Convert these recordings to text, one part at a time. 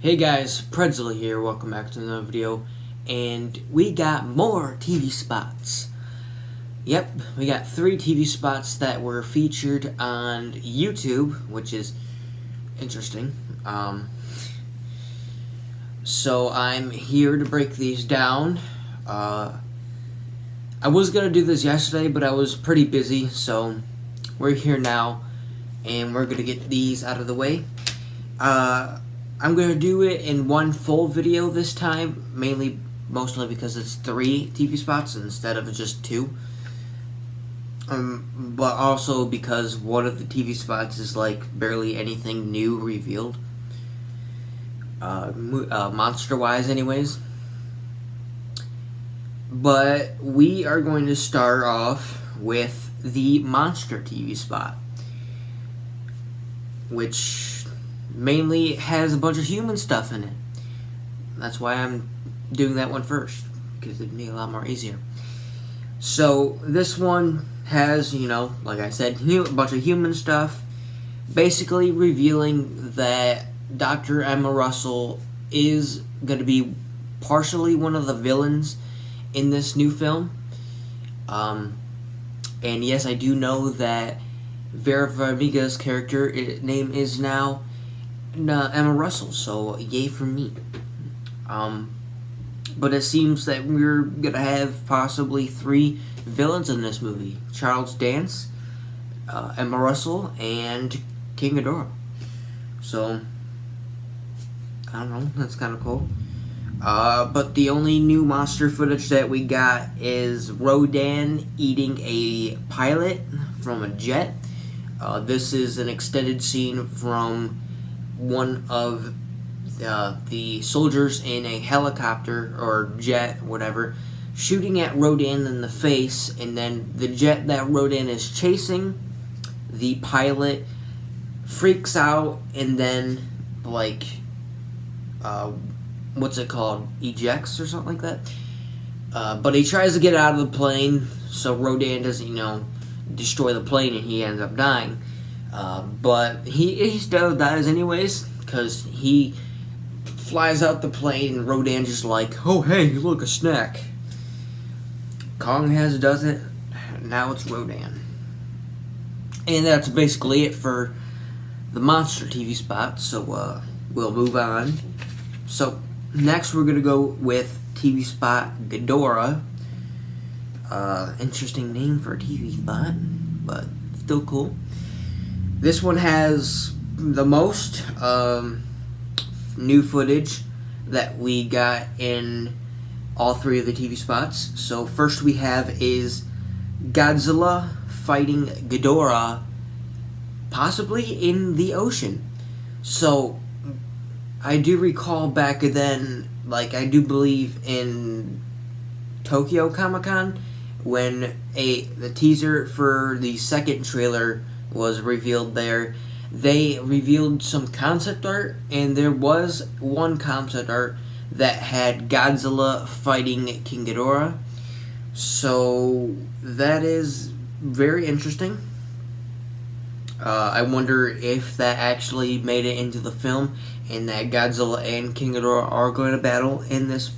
Hey guys, Pretzel here, welcome back to another video, and we got more TV spots. Yep, we got 3 TV spots that were featured on YouTube, which is interesting. So I'm here to break these down. I was going to do this yesterday, but I was pretty busy, so we're here now, and we're going to get these out of the way. I'm going to do it in one full video this time, mostly because it's 3 TV spots instead of just 2. But also because one of the TV spots is like barely anything new revealed. Monster-wise anyways. But we are going to start off with the monster TV spot, which mainly has a bunch of human stuff in it. That's why I'm doing that one first, because it'd be a lot more easier. So this one has, like I said, a bunch of human stuff, basically revealing that Dr. Emma Russell is going to be partially one of the villains in this new film. And yes, I do know that Vera Farmiga's character name is now Emma Russell, so yay for me. But it seems that we're gonna have possibly 3 villains in this movie: Charles Dance, Emma Russell, and King Ghidorah. So I don't know, that's kind of cool. But the only new monster footage that we got is Rodan eating a pilot from a jet. This is an extended scene from one of the soldiers in a helicopter or jet, whatever, shooting at Rodan in the face, and then the jet that Rodan is chasing, the pilot freaks out and then, what's it called? Ejects or something like that. But he tries to get out of the plane so Rodan doesn't, destroy the plane, and he ends up dying. But he still dies anyways, because he flies out the plane and Rodan just like, oh hey, look, a snack. Kong does it, now it's Rodan. And that's basically it for the monster TV spot, so we'll move on. So next we're going to go with TV spot Ghidorah. Interesting name for a TV spot, but still cool. This one has the most new footage that we got in all 3 of the TV spots. So first we have is Godzilla fighting Ghidorah, possibly in the ocean. So I do recall back then, I do believe in Tokyo Comic-Con, when the teaser for the second trailer was revealed there, they revealed some concept art, and there was one concept art that had Godzilla fighting King Ghidorah. So that is very interesting. I wonder if that actually made it into the film, and that Godzilla and King Ghidorah are going to battle in this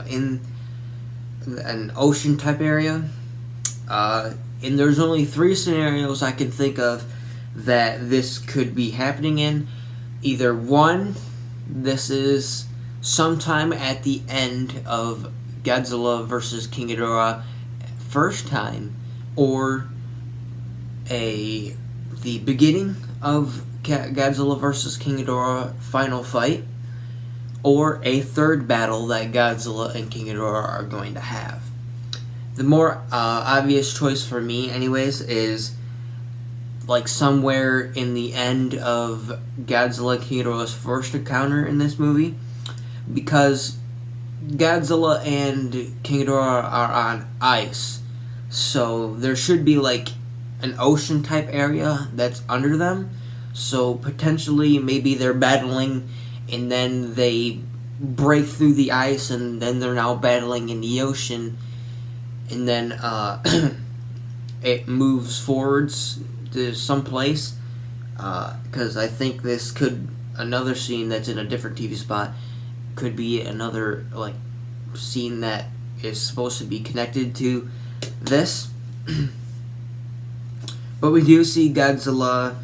in an ocean type area. And there's only 3 scenarios I can think of that this could be happening in. Either 1, this is sometime at the end of Godzilla versus King Ghidorah first time, or the beginning of Godzilla versus King Ghidorah final fight, or a 3rd battle that Godzilla and King Ghidorah are going to have. The more obvious choice for me anyways is somewhere in the end of Godzilla and King Ghidorah's first encounter in this movie, because Godzilla and King Ghidorah are on ice, so there should be an ocean type area that's under them. So potentially maybe they're battling and then they break through the ice and then they're now battling in the ocean, and then it moves forwards to someplace, because I think this could another scene that's in a different TV spot could be another like scene that is supposed to be connected to this. But we do see Godzilla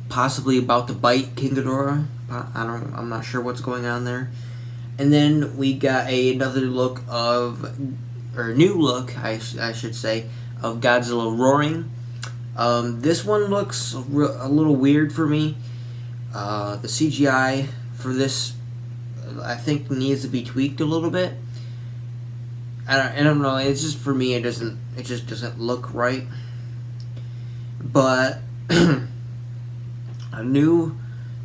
possibly about to bite King Ghidorah. I'm not sure what's going on there. And then we got another look of, or new look, I should say, of Godzilla roaring. This one looks a little weird for me. The CGI for this, I think, needs to be tweaked a little bit. I don't know. It's just, for me, it just doesn't look right. But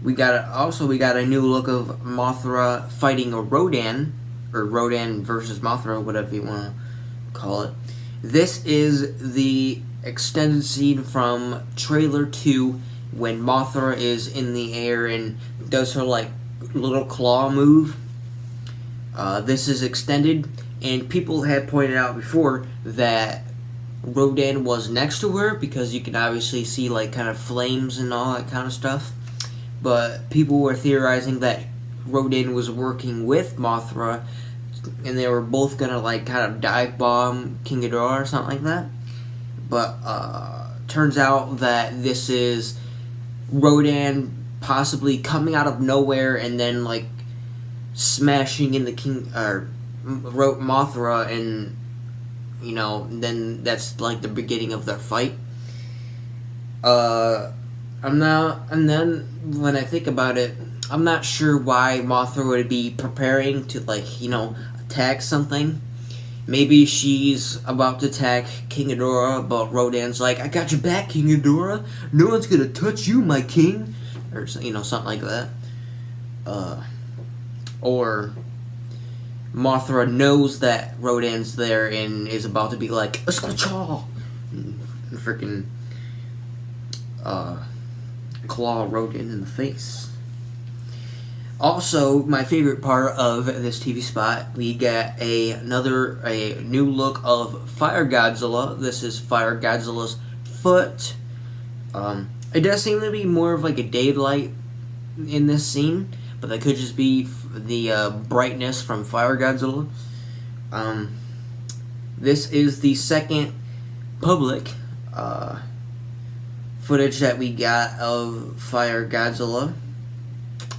we got a new look of Mothra fighting a Rodan, or Rodan versus Mothra, whatever you want to call it. This is the extended scene from trailer 2 when Mothra is in the air and does her like little claw move. This is extended, and people had pointed out before that Rodan was next to her because you can obviously see like kind of flames and all that kind of stuff. But people were theorizing that Rodan was working with Mothra, and they were both gonna like kind of dive bomb King Ghidorah or something like that. But turns out that this is Rodan possibly coming out of nowhere and then like smashing in the Mothra, and you know, then that's like the beginning of their fight. And then when I think about it, I'm not sure why Mothra would be preparing to, like, you know, attack something. Maybe she's about to attack King Ghidorah, but Rodan's like, I got your back, King Ghidorah. No one's gonna touch you, my king. Or, you know, something like that. Or Mothra knows that Rodan's there and is about to be like, a squachaw! And freaking claw Rodan in the face. Also, my favorite part of this TV spot, we got a new look of Fire Godzilla. This is Fire Godzilla's foot. It does seem to be more of like a daylight in this scene, but that could just be the brightness from Fire Godzilla. This is the second public footage that we got of Fire Godzilla,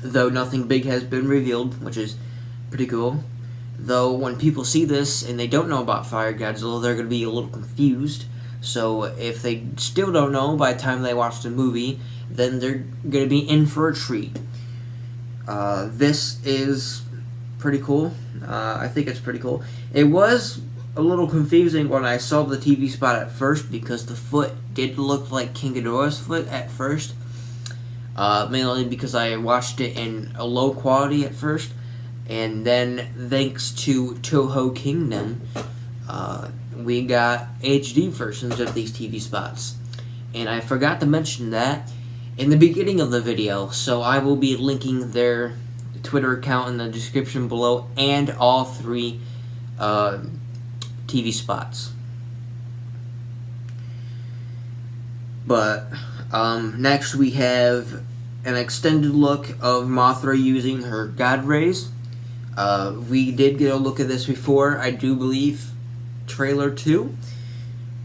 though nothing big has been revealed, which is pretty cool. Though when people see this and they don't know about Fire Godzilla, they're going to be a little confused. So if they still don't know by the time they watch the movie, then they're going to be in for a treat. This is pretty cool. I think it's pretty cool. It was a little confusing when I saw the TV spot at first, because the foot did look like King Ghidorah's foot at first. Mainly because I watched it in a low quality at first, and then thanks to Toho Kingdom, we got HD versions of these TV spots. And I forgot to mention that in the beginning of the video, so I will be linking their Twitter account in the description below, and all three TV spots. But next we have an extended look of Mothra using her God Rays. We did get a look at this before, I do believe, trailer 2.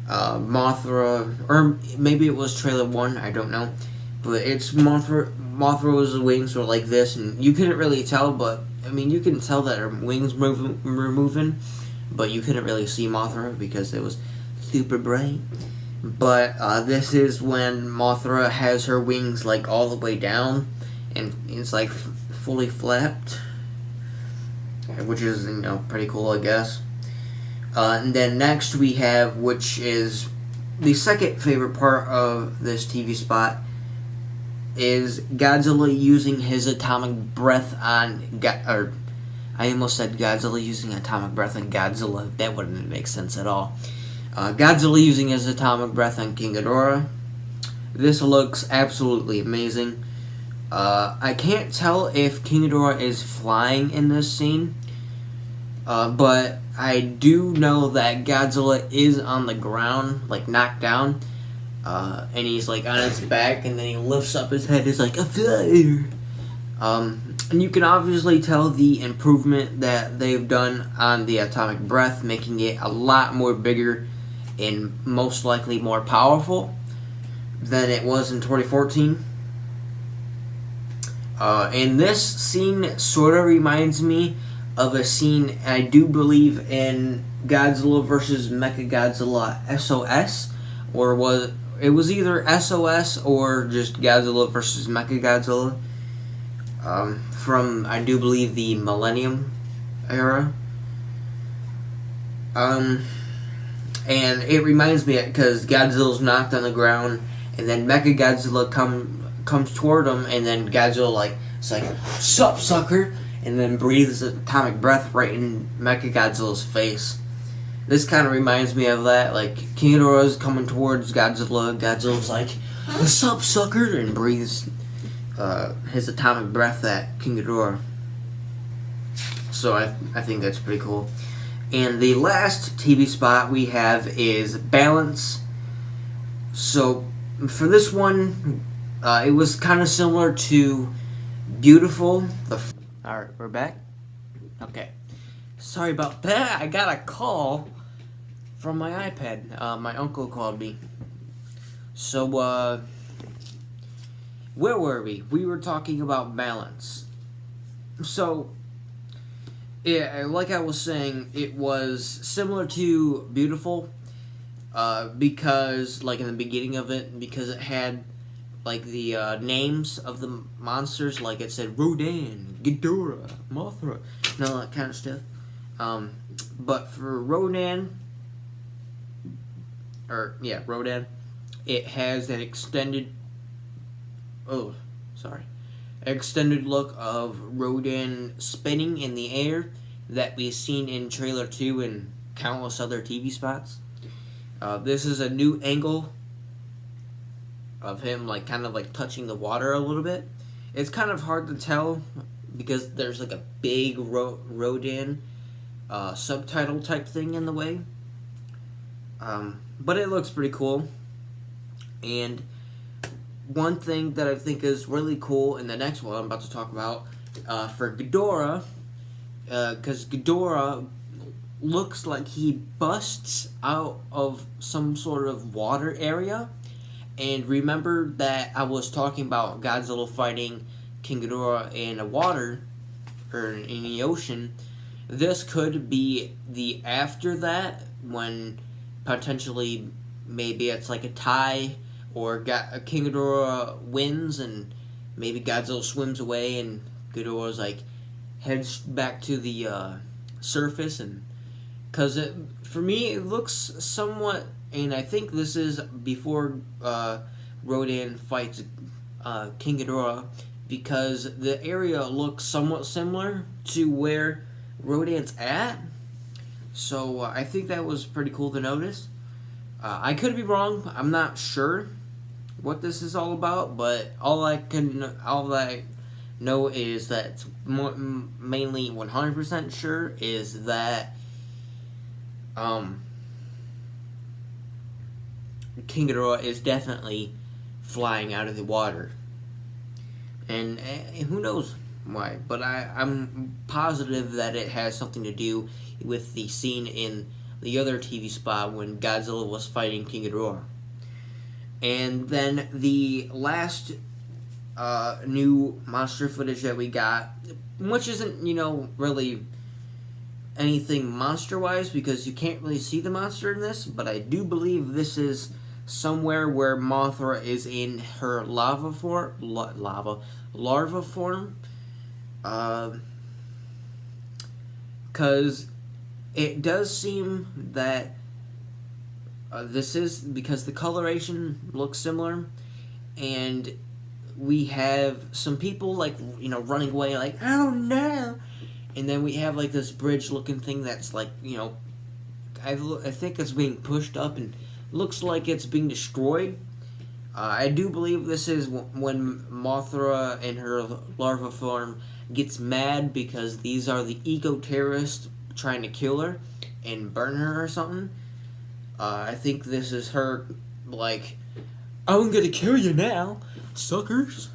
Mothra, or maybe it was trailer 1, I don't know. But it's Mothra's wings were like this, and you couldn't really tell, but, I mean, you can tell that her wings were moving, but you couldn't really see Mothra because it was super bright. But this is when Mothra has her wings like all the way down, and it's like fully flapped, which is, you know, pretty cool, I guess. And then next we have, which is the second favorite part of this TV spot, is Godzilla using his atomic breath on I almost said Godzilla using atomic breath on Godzilla. That wouldn't make sense at all. Godzilla using his atomic breath on King Ghidorah. This looks absolutely amazing. I can't tell if King Ghidorah is flying in this scene, but I do know that Godzilla is on the ground, like knocked down, and he's like on his back, and then he lifts up his head. He's like, a fire! And you can obviously tell the improvement that they've done on the atomic breath, making it a lot more bigger and most likely more powerful than it was in 2014. And this scene sort of reminds me of a scene I do believe in Godzilla vs. Mechagodzilla SOS, or it was either SOS or just Godzilla vs. Mechagodzilla, from I do believe the Millennium era. And it reminds me because Godzilla's knocked on the ground, and then Mechagodzilla comes toward him, and then Godzilla it's like, "Sup, sucker," and then breathes atomic breath right in Mechagodzilla's face. This kind of reminds me of that. Like, King Ghidorah's coming towards Godzilla. Godzilla's like, "Sup, sucker," and breathes his atomic breath at King Ghidorah. So I think that's pretty cool. And the last TV spot we have is Balance. So for this one, it was kind of similar to Beautiful. Alright, we're back. Okay. Sorry about that. I got a call from my iPad. My uncle called me. So, where were we? We were talking about Balance. So, yeah, like I was saying, it was similar to Beautiful, because, like in the beginning of it, because it had, like, the names of the monsters, like it said Rodan, Ghidorah, Mothra, and all that kind of stuff. But for Rodan, it has an extended look of Rodan spinning in the air that we've seen in trailer 2 and countless other TV spots. This is a new angle of him, kind of touching the water a little bit. It's kind of hard to tell because there's a big Rodan subtitle type thing in the way. But it looks pretty cool. And one thing that I think is really cool in the next one I'm about to talk about, for Ghidorah, because Ghidorah looks like he busts out of some sort of water area. And remember that I was talking about Godzilla fighting King Ghidorah in the water, or in the ocean. This could be the after that, when potentially maybe it's like a tie, or King Ghidorah wins and maybe Godzilla swims away and Ghidorah's heads back to the surface. And because for me it looks somewhat, and I think this is before Rodan fights King Ghidorah, because the area looks somewhat similar to where Rodan's at. So I think that was pretty cool to notice. I could be wrong. I'm not sure what this is all about, but all I know is that it's mainly 100% sure is that King Ghidorah is definitely flying out of the water. And who knows why, but I'm positive that it has something to do with the scene in the other TV spot when Godzilla was fighting King Ghidorah. And then the last new monster footage that we got, which isn't, really anything monster-wise, because you can't really see the monster in this, but I do believe this is somewhere where Mothra is in her larva form. Because it does seem that this is because the coloration looks similar, and we have some people running away oh no, and then we have this bridge looking thing that's I think it's being pushed up and looks like it's being destroyed. I do believe this is when Mothra in her larva form gets mad because these are the eco-terrorists trying to kill her and burn her or something. I think this is her I'm gonna kill you now, suckers.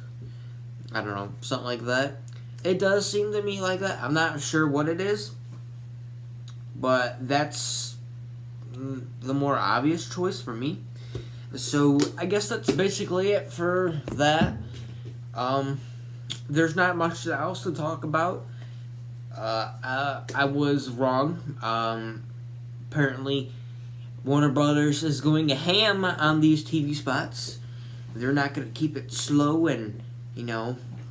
I don't know, something like that. It does seem to me like that. I'm not sure what it is, but that's the more obvious choice for me. So I guess that's basically it for that. There's not much else to talk about. I was wrong. Apparently, Warner Brothers is going ham on these TV spots. They're not going to keep it slow and,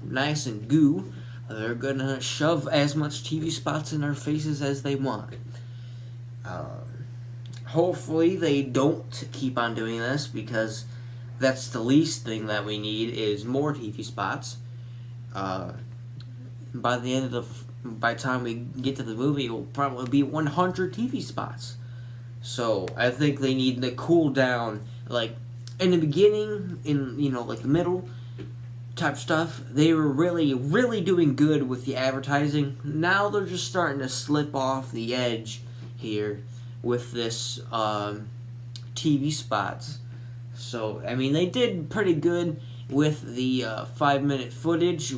nice and goo. They're going to shove as much TV spots in our faces as they want. Hopefully they don't keep on doing this, because that's the least thing that we need is more TV spots. By the time we get to the movie, it will probably be 100 TV spots. So I think they need to cool down, like in the beginning, in like the middle type stuff. They were really, really doing good with the advertising. Now they're just starting to slip off the edge here with this TV spots. So I mean, they did pretty good with the 5-minute footage,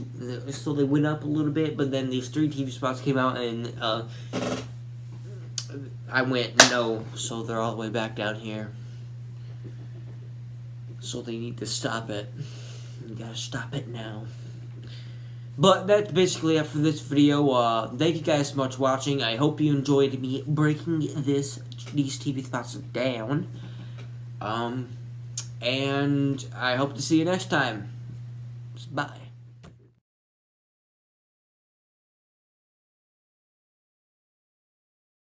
so they went up a little bit, but then these 3 TV spots came out, and I went no, so they're all the way back down here. So they need to stop it. You gotta stop it now. But that's basically it for this video. Thank you guys so much for watching. I hope you enjoyed me breaking these TV spots down. And I hope to see you next time. Bye.